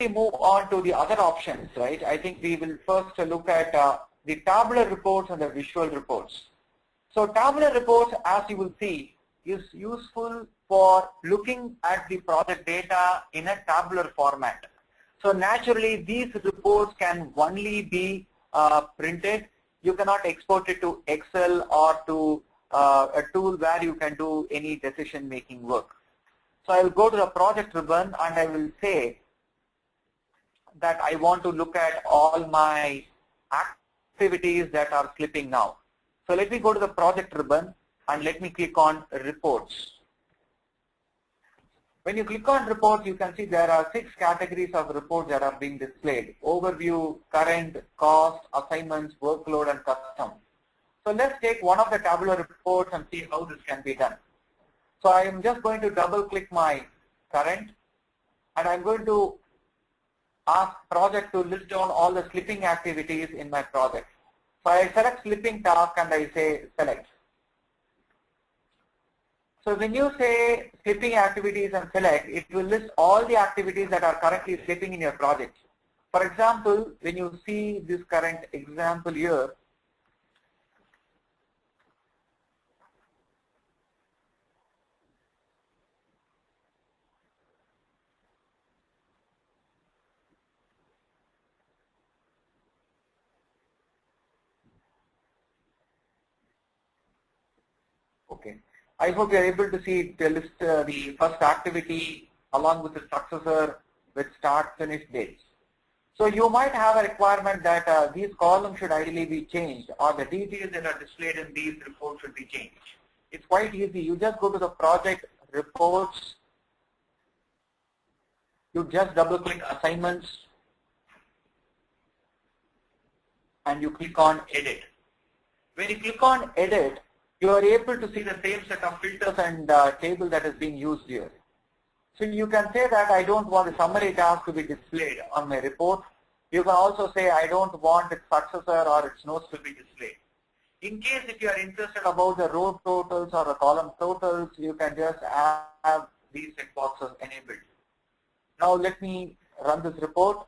move on to the other options, right, I think we will first look at the tabular reports and the visual reports. So tabular reports, as you will see, is useful for looking at the project data in a tabular format. So naturally, these reports can only be printed. You cannot export it to Excel or to a tool where you can do any decision-making work. So I will go to the project ribbon and I will say that I want to look at all my activities that are slipping now. So let me go to the project ribbon and let me click on reports. When you click on reports, you can see there are 6 categories of reports that are being displayed: overview, current, cost, assignments, workload, and custom. So let's take one of the tabular reports and see how this can be done. So I am just going to double click my current and I'm going to ask project to list down all the slipping activities in my project. So I select slipping task and I say select. So when you say slipping activities and select, it will list all the activities that are currently slipping in your project. For example, when you see this current example here, okay. I hope you are able to see it list the first activity along with the successor with start finish dates. So you might have a requirement that these columns should ideally be changed, or the details that are displayed in these reports should be changed. It's quite easy. You just go to the project reports, you just double click assignments and you click on edit. When you click on edit, you are able to see the same set of filters and table that is being used here. So you can say that I don't want the summary task to be displayed on my report. You can also say I don't want its successor or its notes to be displayed. In case if you are interested about the row totals or the column totals, you can just have these checkboxes enabled. Now let me run this report.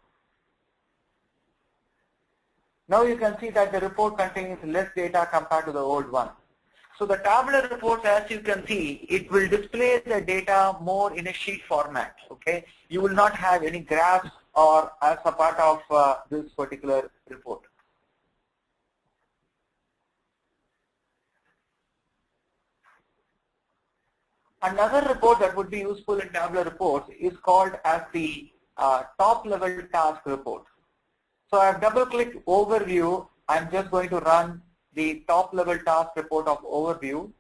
Now you can see that the report contains less data compared to the old one. So the tabular reports, as you can see, it will display the data more in a sheet format. Okay, you will not have any graphs or as a part of this particular report. Another report that would be useful in tabular reports is called as the top level task report. So I have double clicked overview. I'm just going to run the top level task report of overview.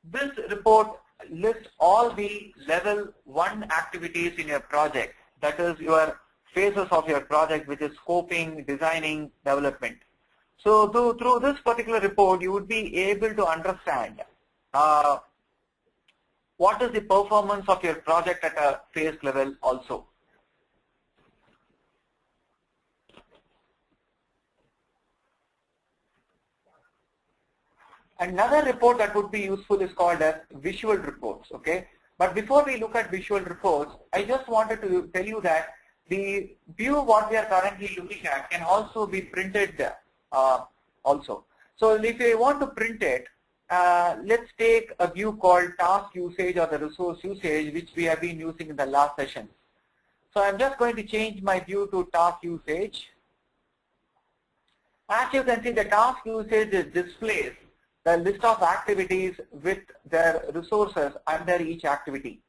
This report lists all the level 1 activities in your project, that is your phases of your project, which is scoping, designing, development. So through this particular report, you would be able to understand what is the performance of your project at a phase level also. Another report that would be useful is called as visual reports, okay? But before we look at visual reports, I just wanted to tell you that the view what we are currently looking at can also be printed also. So if you want to print it, let's take a view called task usage or the resource usage, which we have been using in the last session. So I'm just going to change my view to task usage. As you can see, the task usage displays the list of activities with their resources under each activity.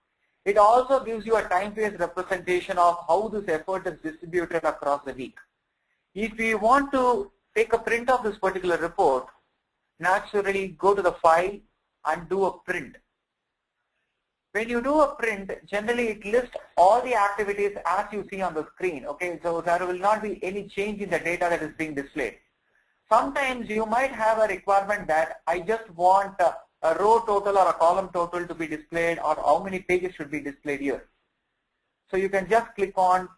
It also gives you a time-based representation of how this effort is distributed across the week. If you want to take a print of this particular report, naturally go to the file and do a print. When you do a print, generally it lists all the activities as you see on the screen. Okay, so there will not be any change in the data that is being displayed. Sometimes you might have a requirement that I just want a row total or a column total to be displayed, or how many pages should be displayed here. So you can just click on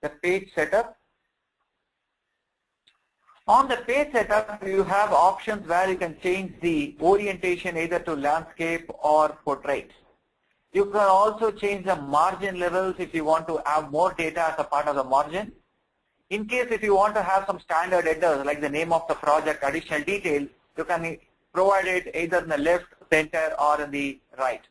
the page setup. On the page setup, you have options where you can change the orientation either to landscape or portrait. You can also change the margin levels if you want to have more data as a part of the margin. In case if you want to have some standard headers like the name of the project, additional details, you can provide it either in the left, center, or in the right.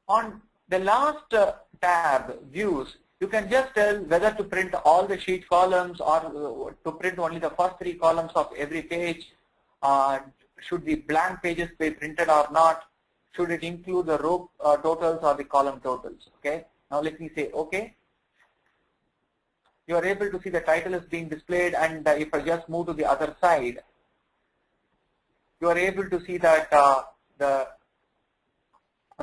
On the last tab, views, you can just tell whether to print all the sheet columns or to print only the first 3 columns of every page. Should the blank pages be printed or not? Should it include the row totals or the column totals? Okay. Now let me say OK. You are able to see the title is being displayed, and if I just move to the other side, you are able to see that the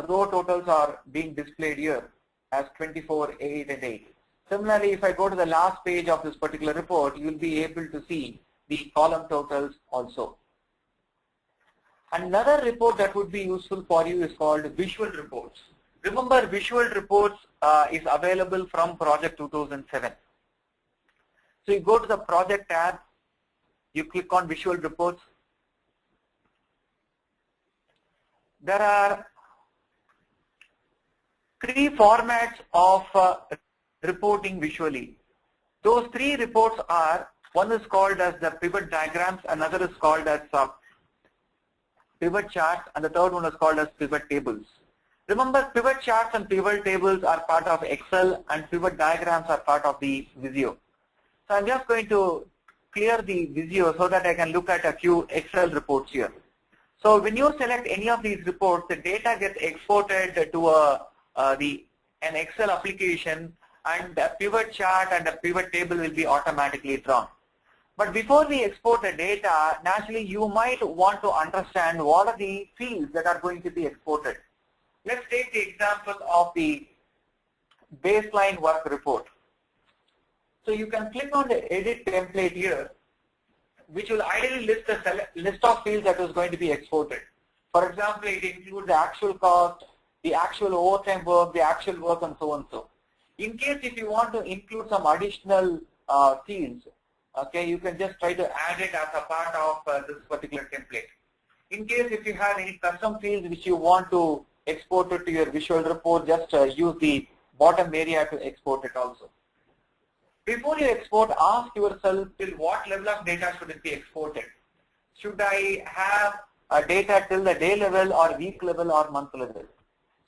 row totals are being displayed here as 24, 8, and 8. Similarly, if I go to the last page of this particular report, you will be able to see the column totals also. Another report that would be useful for you is called visual reports. Remember, visual reports is available from Project 2007. So you go to the project tab, you click on visual reports. There are 3 formats of reporting visually. Those 3 reports are, one is called as the pivot diagrams, another is called as pivot charts, and the third one is called as pivot tables. Remember, pivot charts and pivot tables are part of Excel, and pivot diagrams are part of the Visio. So I'm just going to clear the Visio so that I can look at a few Excel reports here. So when you select any of these reports, the data gets exported to an Excel application, and a pivot chart and a pivot table will be automatically drawn. But before we export the data, naturally you might want to understand what are the fields that are going to be exported. Let's take the example of the baseline work report. So you can click on the edit template here, which will ideally list the list of fields that is going to be exported. For example, it includes the actual cost, the actual overtime work, the actual work, and so on. So, in case if you want to include some additional fields, okay, you can just try to add it as a part of this particular template. In case if you have any custom fields which you want to export it to your visual report, just use the bottom area to export it also. Before you export, ask yourself till what level of data should it be exported. Should I have data till the day level or week level or month level?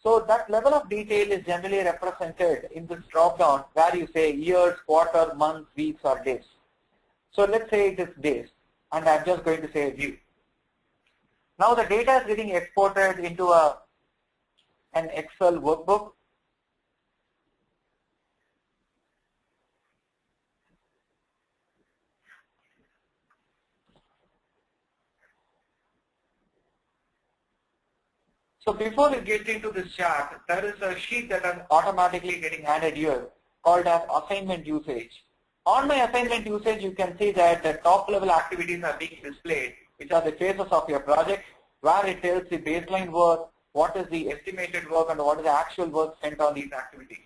So that level of detail is generally represented in this drop down where you say years, quarter, months, weeks, or days. So let's say it is days, and I'm just going to say view. Now the data is getting exported into an Excel workbook. So before we get into this chart, there is a sheet that is automatically getting added here called as assignment usage. On my assignment usage, you can see that the top level activities are being displayed, which are the phases of your project, where it tells the baseline work, what is the estimated work, and what is the actual work spent on these activities.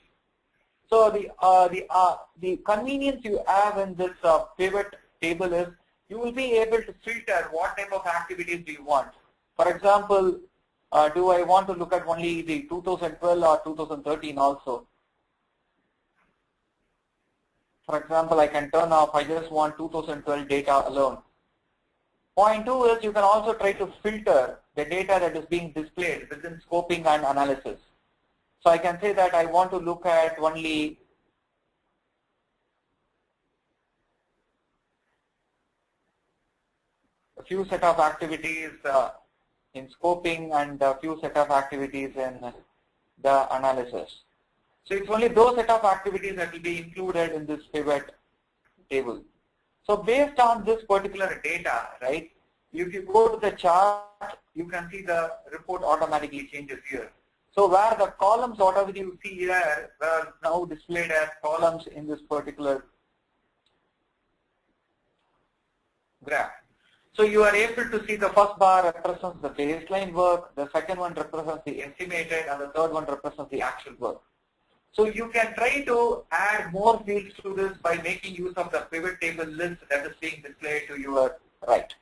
So the convenience you have in this pivot table is you will be able to filter what type of activities do you want. For example, do I want to look at only the 2012 or 2013 also? For example, I can turn off, I just want 2012 data alone. Point 2 is you can also try to filter the data that is being displayed within scoping and analysis. So I can say that I want to look at only a few set of activities in scoping and a few set of activities in the analysis. So it's only those set of activities that will be included in this pivot table. So based on this particular data, right, if you go to the chart, you can see the report automatically changes here. So where the columns, whatever you see here, are now displayed as columns in this particular graph. So you are able to see the first bar represents the baseline work, the second one represents the estimated, and the third one represents the actual work. So you can try to add more fields to this by making use of the pivot table list that is being displayed to your right.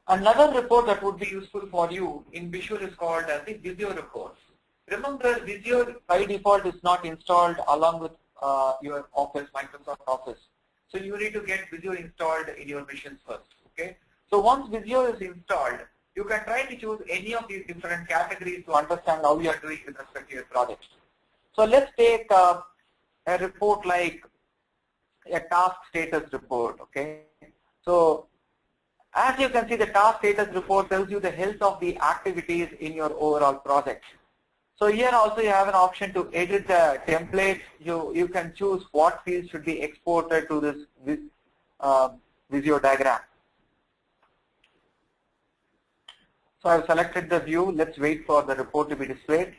Another report that would be useful for you in Visual is called as the Visio report. Remember, Visio by default is not installed along with your Office, Microsoft Office. So you need to get Visio installed in your machines first. Okay. So once Visio is installed, you can try to choose any of these different categories to understand how you are doing with respect to your project. So let's take a report like a task status report. Okay. So as you can see, the task status report tells you the health of the activities in your overall project. So here also you have an option to edit the template. You can choose what fields should be exported to this Visio diagram. So I've selected the view. Let's wait for the report to be displayed.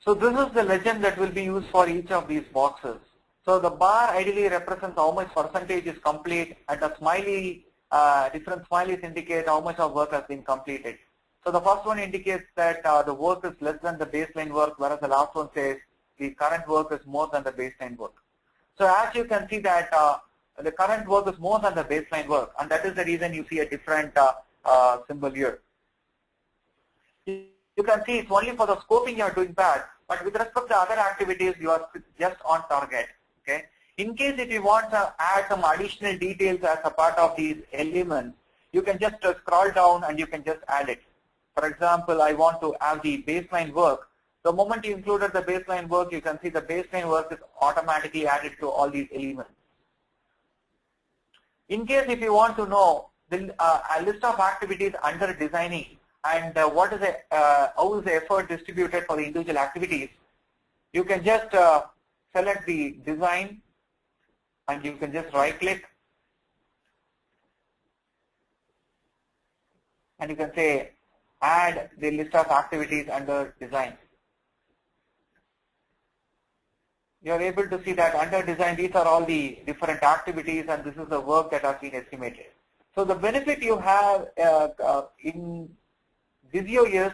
So this is the legend that will be used for each of these boxes. So the bar ideally represents how much percentage is complete, and the smiley, different smileys indicate how much of work has been completed. So the first one indicates that the work is less than the baseline work, whereas the last one says the current work is more than the baseline work. So as you can see that the current work is more than the baseline work, and that is the reason you see a different symbol here. You can see it's only for the scoping you are doing bad, but with respect to other activities, you are just on target. Okay. In case if you want to add some additional details as a part of these elements, you can just scroll down and you can just add it. For example, I want to have the baseline work. The moment you included the baseline work, you can see the baseline work is automatically added to all these elements. In case if you want to know a list of activities under designing, and how is the effort distributed for the individual activities, you can just select the design and you can just right click and you can say add the list of activities under design. You are able to see that under design these are all the different activities and this is the work that has been estimated. So the benefit you have in Visio is,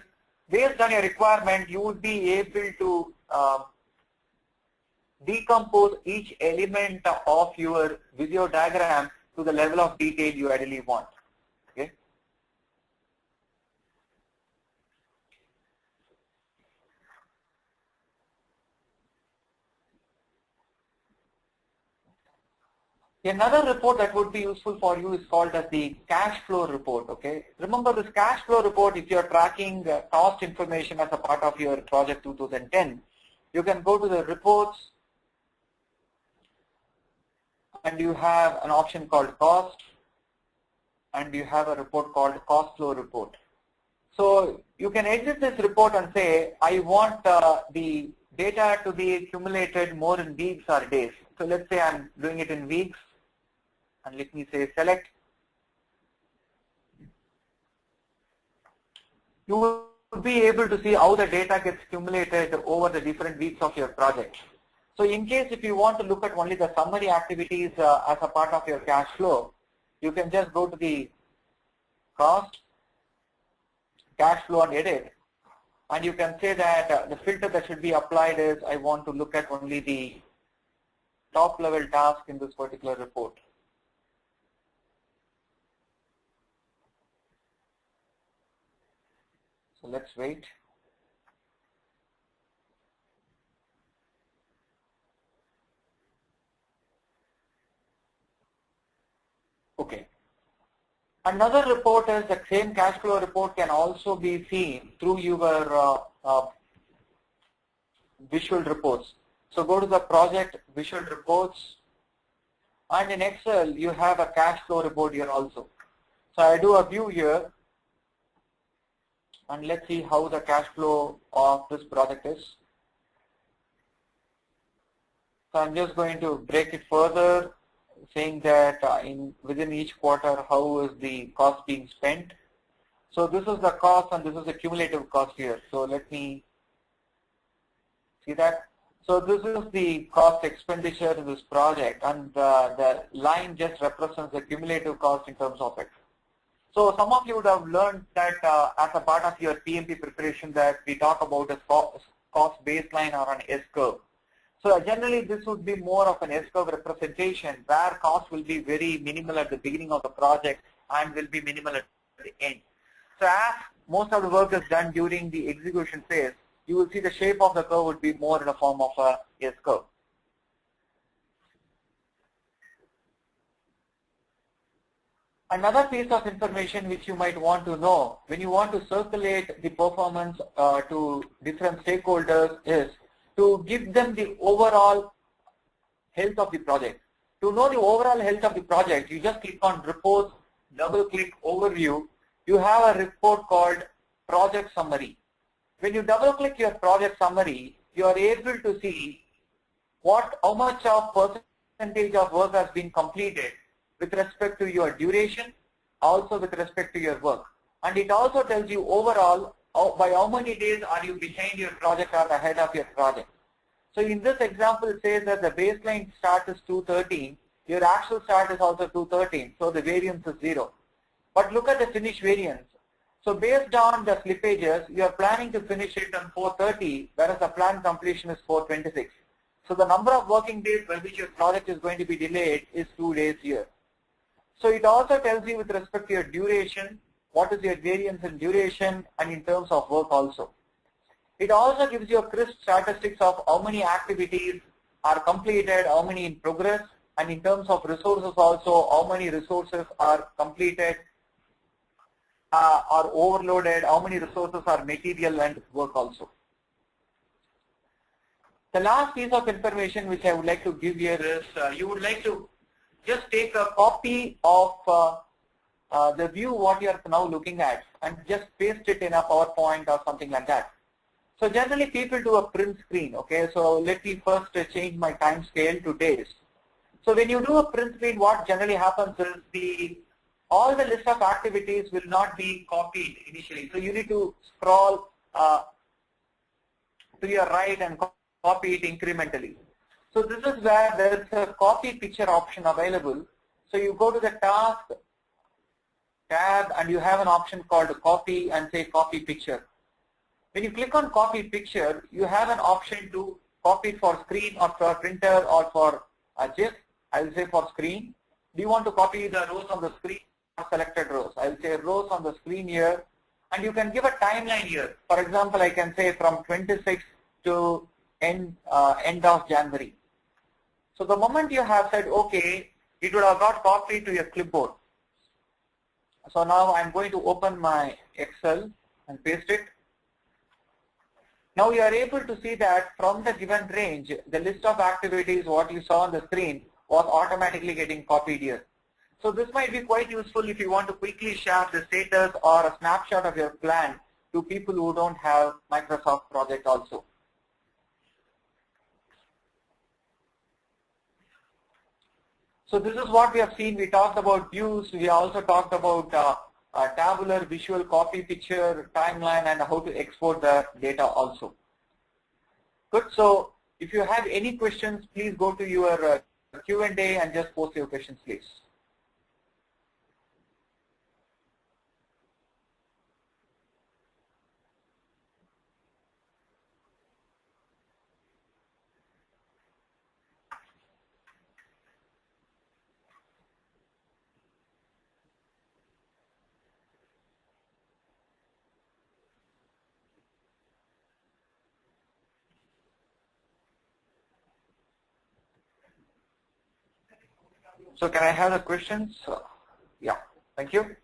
based on your requirement, you would be able to decompose each element of your Visio diagram to the level of detail you ideally want. Okay. Another report that would be useful for you is called as the cash flow report. Okay. Remember this cash flow report, if you are tracking cost information as a part of your project 2010, you can go to the reports and you have an option called cost and you have a report called cost flow report. So you can edit this report and say, I want the data to be accumulated more in weeks or days. So let's say I'm doing it in weeks. And let me say select. You will be able to see how the data gets accumulated over the different weeks of your project. So in case if you want to look at only the summary activities as a part of your cash flow, you can just go to the cost, cash flow and edit. And you can say that the filter that should be applied is I want to look at only the top level task in this particular report. So let's wait. Okay. Another report is the same cash flow report can also be seen through your visual reports. So go to the project visual reports and in Excel you have a cash flow report here also. So I do a view here. And let's see how the cash flow of this project is. So I'm just going to break it further, saying that within each quarter, how is the cost being spent. So this is the cost and this is the cumulative cost here. So let me see that. So this is the cost expenditure in this project and the line just represents the cumulative cost in terms of it. So some of you would have learned that as a part of your PMP preparation that we talk about a cost baseline or an S-curve. So generally this would be more of an S-curve representation where cost will be very minimal at the beginning of the project and will be minimal at the end. So as most of the work is done during the execution phase, you will see the shape of the curve would be more in the form of a S-curve. Another piece of information which you might want to know when you want to circulate the performance to different stakeholders is to give them the overall health of the project. To know the overall health of the project, you just click on reports, double click overview. You have a report called project summary. When you double click your project summary, you are able to see how much of percentage of work has been completed with respect to your duration, also with respect to your work. And it also tells you overall by how many days are you behind your project or ahead of your project. So in this example, it says that the baseline start is 213, your actual start is also 213, so the variance is 0. But look at the finish variance. So based on the slippages, you are planning to finish it on 430, whereas the planned completion is 426. So the number of working days by which your project is going to be delayed is 2 days here. So it also tells you with respect to your duration, what is your variance in duration and in terms of work also. It also gives you a crisp statistics of how many activities are completed, how many in progress, and in terms of resources also, how many resources are completed, are overloaded, how many resources are material and work also. The last piece of information which I would like to give here is you would like to just take a copy of the view what you are now looking at and just paste it in a PowerPoint or something like that. So generally people do a print screen, okay? So let me first change my time scale to days. So when you do a print screen, what generally happens is all the list of activities will not be copied initially. So you need to scroll to your right and copy it incrementally. So this is where there is a copy picture option available. So you go to the task tab and you have an option called copy and say copy picture. When you click on copy picture, you have an option to copy for screen or for printer or for a GIF. I will say for screen. Do you want to copy the rows on the screen or selected rows? I will say rows on the screen here, and you can give a timeline here. For example, I can say from 26 to end of January. So the moment you have said OK, it would have got copied to your clipboard. So now I'm going to open my Excel and paste it. Now you are able to see that from the given range, the list of activities what you saw on the screen was automatically getting copied here. So this might be quite useful if you want to quickly share the status or a snapshot of your plan to people who don't have Microsoft Project also. So this is what we have seen. We talked about views. We also talked about tabular, visual, copy picture, timeline, and how to export the data also. Good. So if you have any questions, please go to your Q&A and just post your questions, please. So can I have the questions? Yeah, thank you.